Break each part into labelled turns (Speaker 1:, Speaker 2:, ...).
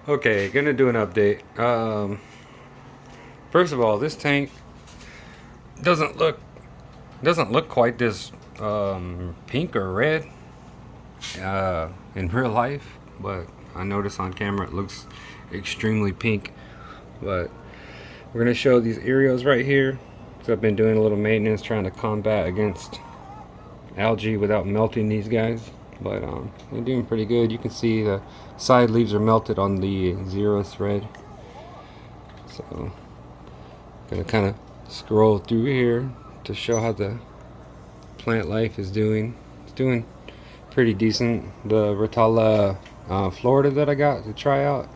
Speaker 1: Okay, gonna do an update. First of all, this tank doesn't look quite this pink or red in real life, but I noticed on camera it looks extremely pink. But we're gonna show these areas right here. So I've been doing a little maintenance trying to combat against algae without melting these guys. But they're doing pretty good. You can see the side leaves are melted on the 0 thread. So gonna kind of scroll through here to show how the plant life is doing. It's doing pretty decent. The Rotala Florida that I got to try out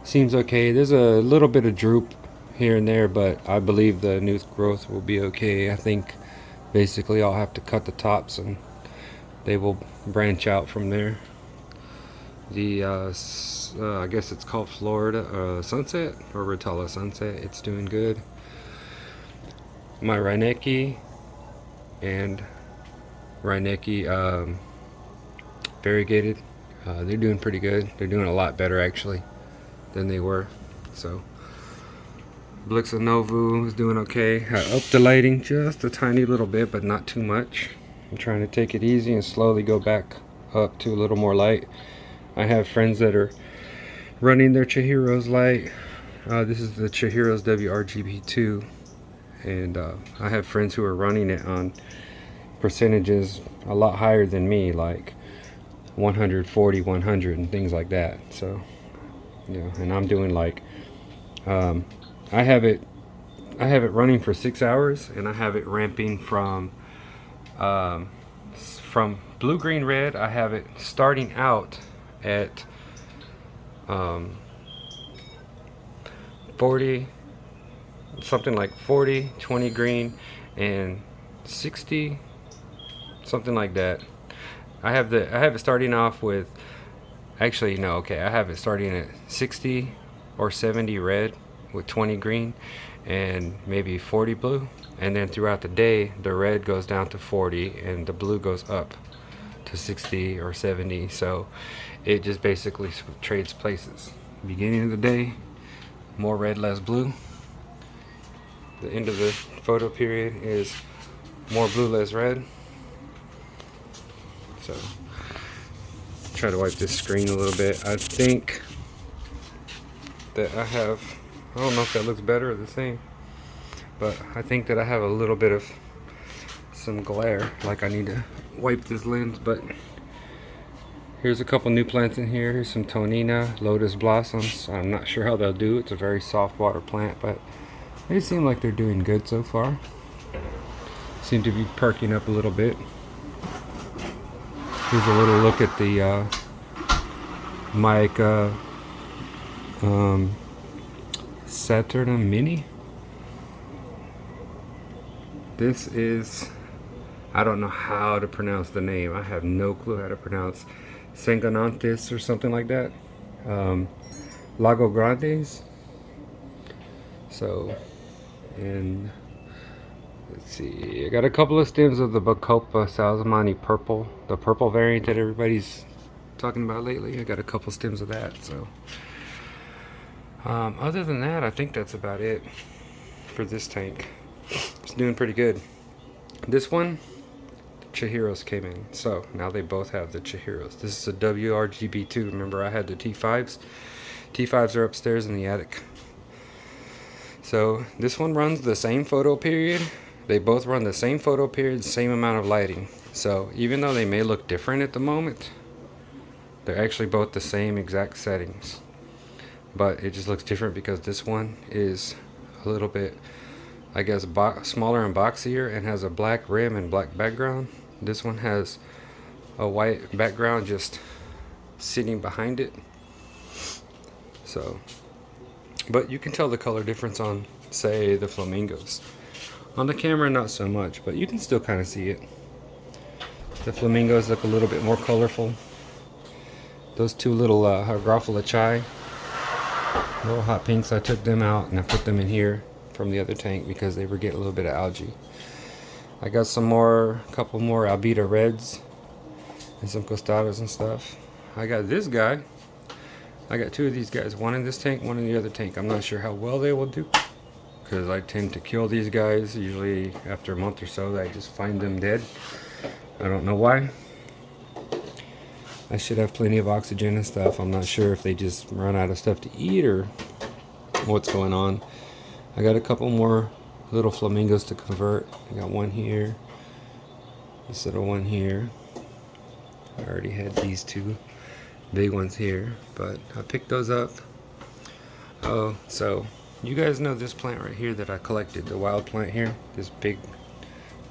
Speaker 1: seems okay. There's a little bit of droop here and there, but I believe the new growth will be okay. I think basically I'll have to cut the tops and they will branch out from there. The I guess it's called Florida Sunset or Rotala Sunset. It's doing good. My Wrgb and Wrgb variegated, they're doing pretty good. They're doing a lot better actually than they were. So Blixa Novu is doing okay. I upped the lighting just a tiny little bit, but not too much. I'm trying to take it easy and slowly go back up to a little more light. I have friends that are running their Chihiro's light. This is the Chihiro's Wrgb2, and I have friends who are running it on percentages a lot higher than me, like 140, 100 and things like that. So yeah, and I'm doing like I have it running for 6 hours, and I have it ramping from blue, green, red. I have it starting out at 40, something like 40, 20 green, and 60, something like that. I have it starting off with, actually no, okay, I have it starting at 60 or 70 red with 20 green and maybe 40 blue, and then throughout the day the red goes down to 40 and the blue goes up to 60 or 70. So it just basically trades places. Beginning of the day, more red, less blue. The end of the photo period is more blue, less red. So try to wipe this screen a little bit. I think that I don't know if that looks better or the same, but I think that I have a little bit of some glare, like I need to wipe this lens. But here's a couple new plants in here. Here's some Tonina lotus blossoms. I'm not sure how they'll do. It's a very soft water plant, but they seem like they're doing good so far. Seem to be perking up a little bit. Here's a little look at the Mica Saturnum Mini. This is, I don't know how to pronounce the name. I have no clue how to pronounce Sengananthus or something like that. Lago Grandes. So, and let's see, I got a couple of stems of the Bacopa Salzamani purple, the purple variant that everybody's talking about lately. I got a couple stems of that. So other than that, I think that's about it for this tank. It's doing pretty good. This one, Chihiros came in, so now they both have the Chihiros. This is a Wrgb2. Remember, I had the T5s. T5s are upstairs in the attic. So this one runs the same photo period. They both run the same photo period, same amount of lighting. So even though they may look different at the moment, they're actually both the same exact settings. But it just looks different because this one is a little bit, I guess, smaller and boxier and has a black rim and black background. This one has a white background just sitting behind it. So, but you can tell the color difference on, say, the flamingos. On the camera, not so much, but you can still kind of see it. The flamingos look a little bit more colorful. Those two little Hygrophila chai, little hot pinks, I took them out and I put them in here from the other tank because they were getting a little bit of algae. I got a couple more Albita reds and some costadas and stuff. I got this guy, I got 2 of these guys, one in this tank, one in the other tank. I'm not sure how well they will do, because I tend to kill these guys usually after a month or so. I just find them dead. I don't know why. I should have plenty of oxygen and stuff. I'm not sure if they just run out of stuff to eat or what's going on. I got a couple more little flamingos to convert. I got one here, this little one here. I already had these 2 big ones here, but I picked those up. Oh, so you guys know this plant right here that I collected, the wild plant here, this big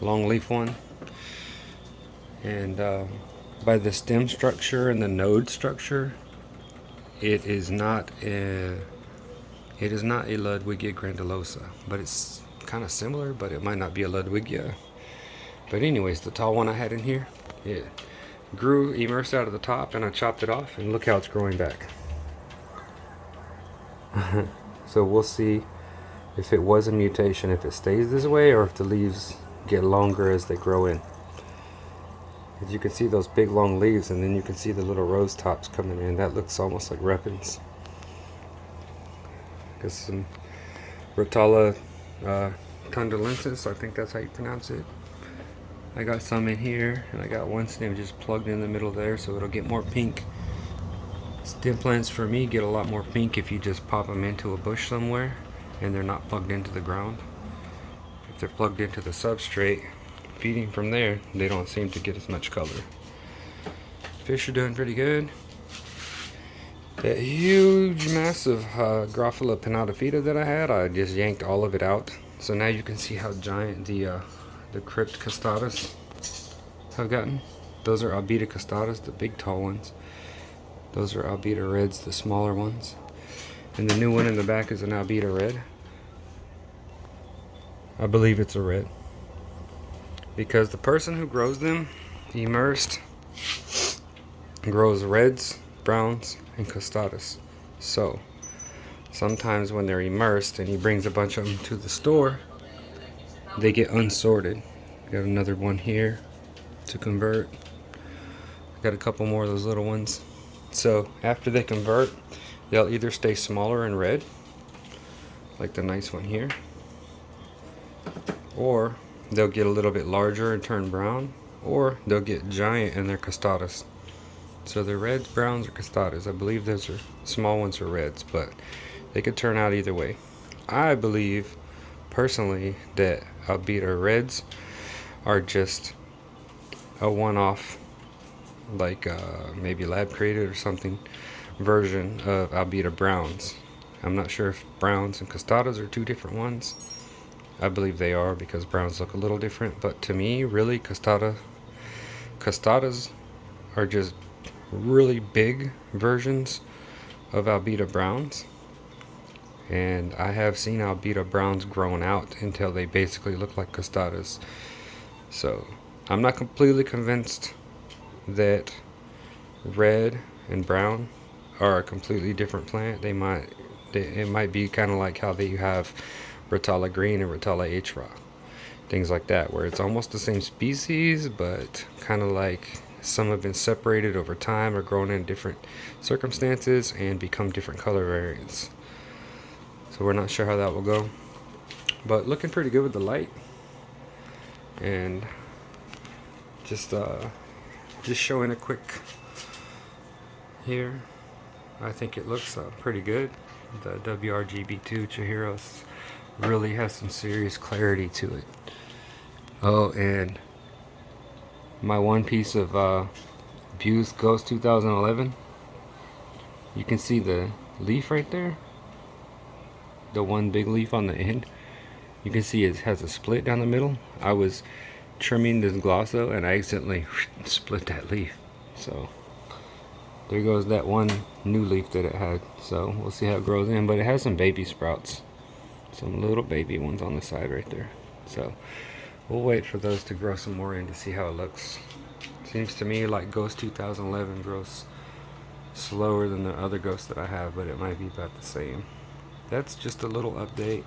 Speaker 1: long leaf one. And by the stem structure and the node structure, it is not a Wrgb2 grandulosa, but it's kind of similar, but it might not be a Wrgb2. But anyways, the tall one I had in here, it grew immersed out of the top, and I chopped it off, and look how it's growing back. So we'll see if it was a mutation, if it stays this way, or if the leaves get longer as they grow in. As you can see those big long leaves, and then you can see the little rose tops coming in. That looks almost like repens. Got some Rotala tundalensis, I think that's how you pronounce it. I got some in here, and I got one stem just plugged in the middle there, so it'll get more pink. Stem plants for me get a lot more pink if you just pop them into a bush somewhere and they're not plugged into the ground. If they're plugged into the substrate, feeding from there, they don't seem to get as much color. Fish are doing pretty good. That huge massive Graphila pinnatophyta that I had, I just yanked all of it out. So now you can see how giant the crypt costatas have gotten. Those are Albita costatas, the big tall ones. Those are Albita reds, the smaller ones. And the new one in the back is an Albita red. I believe it's a red, because the person who grows them immersed grows reds, browns, and costatas. So sometimes when they're immersed and he brings a bunch of them to the store, they get unsorted. Got another one here to convert. Got a couple more of those little ones. So after they convert, they'll either stay smaller and red, like the nice one here, or they'll get a little bit larger and turn brown, or they'll get giant and they're costatas. So they're reds, browns, or costatas. I believe those are small ones are reds, but they could turn out either way. I believe personally that Albita reds are just a one-off, like maybe lab created or something, version of Albita browns. I'm not sure if browns and costatas are 2 different ones. I believe they are, because browns look a little different, but to me, really, costatas are just really big versions of Albita browns. And I have seen Albita browns grown out until they basically look like costatas. So I'm not completely convinced that red and brown are a completely different plant. It might be kind of like how they have Rotala green and Rotala H-Ra, things like that, where it's almost the same species, but kind of like some have been separated over time or grown in different circumstances and become different color variants. So we're not sure how that will go, but looking pretty good with the light. And just showing a quick here, I think it looks pretty good. The Wrgb2 Chihiros really has some serious clarity to it. Oh, and my one piece of Buse Ghost 2011, you can see the leaf right there, the one big leaf on the end. You can see it has a split down the middle. I was trimming this glosso and I accidentally split that leaf. So there goes that one new leaf that it had. So we'll see how it grows in, but it has some baby sprouts, some little baby ones on the side right there. So we'll wait for those to grow some more in to see how it looks. Seems to me like Ghost 2011 grows slower than the other ghosts that I have, but it might be about the same. That's just a little update.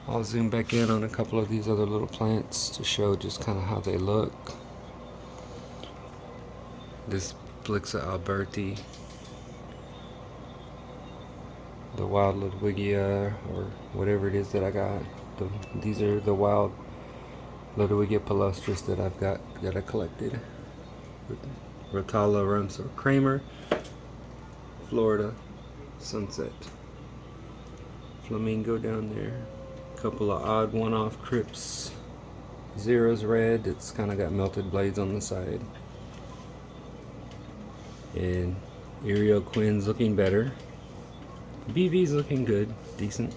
Speaker 1: I'll zoom back in on a couple of these other little plants to show just kind of how they look. This Blixa alberti the wild Ludwigia or whatever it is that I got. These are the wild Ludwigia palustris that I collected. Rotala Rumsor Kramer, Florida Sunset, Flamingo down there. Couple of odd one-off Crips. Zero's red. It's kind of got melted blades on the side. And Ariel Quinn's looking better. BV's looking good, decent.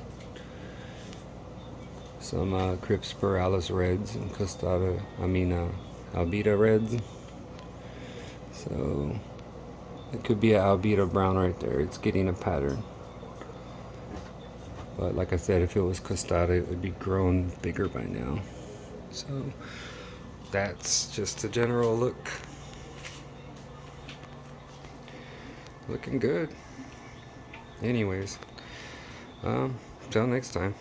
Speaker 1: Some Crips Spiralis reds and Albita reds. So it could be an Albita brown right there. It's getting a pattern. But like I said, if it was Costada, it would be grown bigger by now. So that's just a general look. Looking good. Anyways, till next time.